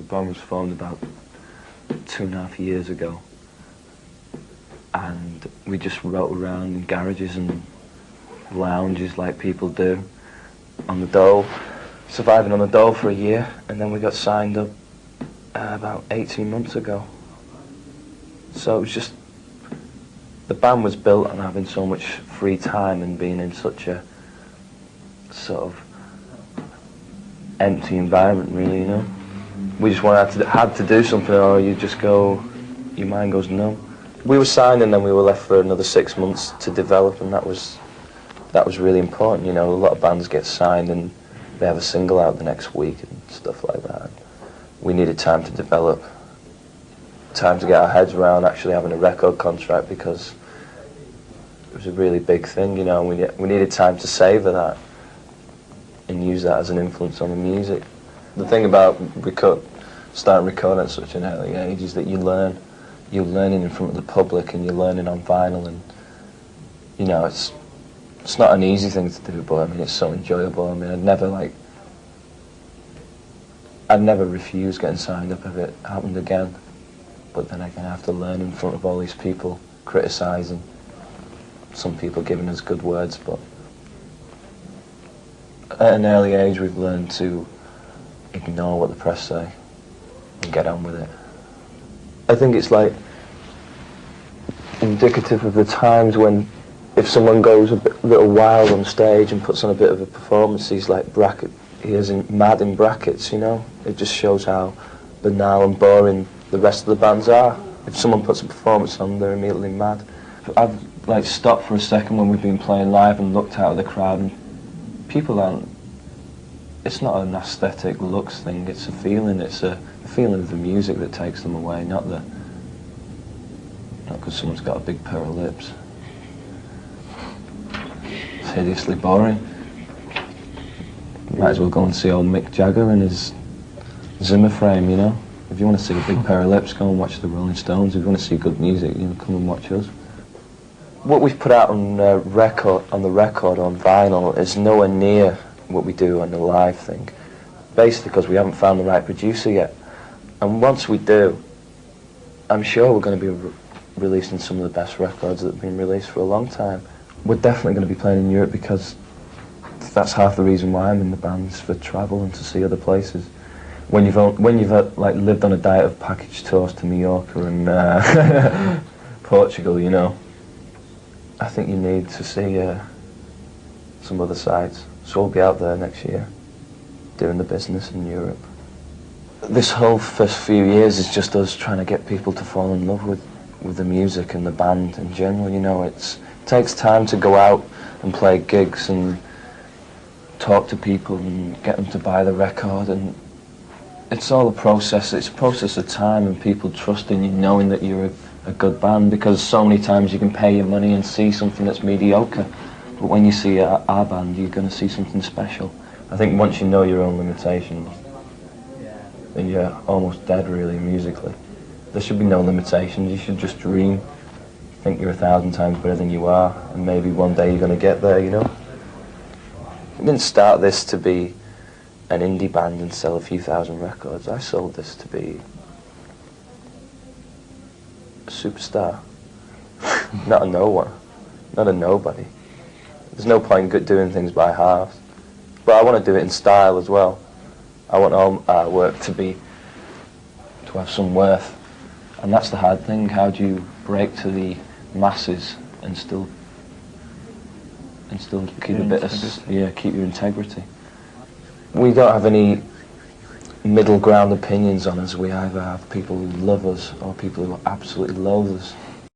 band was formed about 2.5 years ago, and we just wrote around in garages and lounges like people do on the dole, surviving on the dole for a year, and then we got signed up about 18 months ago. So it was just, the band was built on having so much free time and being in such a sort of empty environment, really, you know. We just had to do something, or you just go, your mind goes numb. We were signed and then we were left for another 6 months to develop, and that was really important, you know. A lot of bands get signed and they have a single out the next week and stuff like that. We needed time to develop, time to get our heads around actually having a record contract, because it was a really big thing, you know, and we needed time to savour that and use that as an influence on the music. The thing about starting recording at such an early age is that you're learning in front of the public, and you're learning on vinyl, and you know, it's not an easy thing to do, but I mean, it's so enjoyable. I mean, I'd never refuse getting signed up if it happened again, but then again I have to learn in front of all these people criticising, some people giving us good words, but at an early age we've learned to ignore what the press say and get on with it. I think it's like indicative of the times when, if someone goes a little wild on stage and puts on a bit of a performance, he's like mad in brackets, you know. It just shows how banal and boring the rest of the bands are. If someone puts a performance on, they're immediately mad. I've like stopped for a second when we've been playing live and looked out at the crowd, and people aren't. It's not an aesthetic looks thing. It's a feeling. It's a feeling of the music that takes them away, not because someone's got a big pair of lips. It's hideously boring. Might as well go and see old Mick Jagger and his Zimmer frame, you know. If you want to see a big pair of lips, go and watch the Rolling Stones. If you want to see good music, you know, come and watch us. What we've put out on the record on vinyl is nowhere near what we do on the live thing, basically because we haven't found the right producer yet. And once we do, I'm sure we're going to be releasing some of the best records that have been released for a long time. We're definitely going to be playing in Europe, because that's half the reason why I'm in the band, is for travel and to see other places. When you've like lived on a diet of packaged toast to Mallorca and Portugal, you know, I think you need to see some other sides. So we'll be out there next year, doing the business in Europe. This whole first few years is just us trying to get people to fall in love with the music and the band in general, you know. It takes time to go out and play gigs and talk to people and get them to buy the record, and it's all a process. It's a process of time and people trusting you, knowing that you're a good band, because so many times you can pay your money and see something that's mediocre, but when you see our band, you're going to see something special. I think once you know your own limitations, then you're almost dead, really, musically. There should be no limitations. You should just dream, think you're 1,000 times better than you are, and maybe one day you're going to get there, you know. I didn't start this to be an indie band and sell a few thousand records. I sold this to be a superstar, not a no one, not a nobody. There's no point doing things by halves. But I want to do it in style as well. I want all our work to have some worth, and that's the hard thing. How do you break to the masses and still keep keep your integrity? We don't have any middle ground opinions on us. We either have people who love us or people who absolutely loathe us.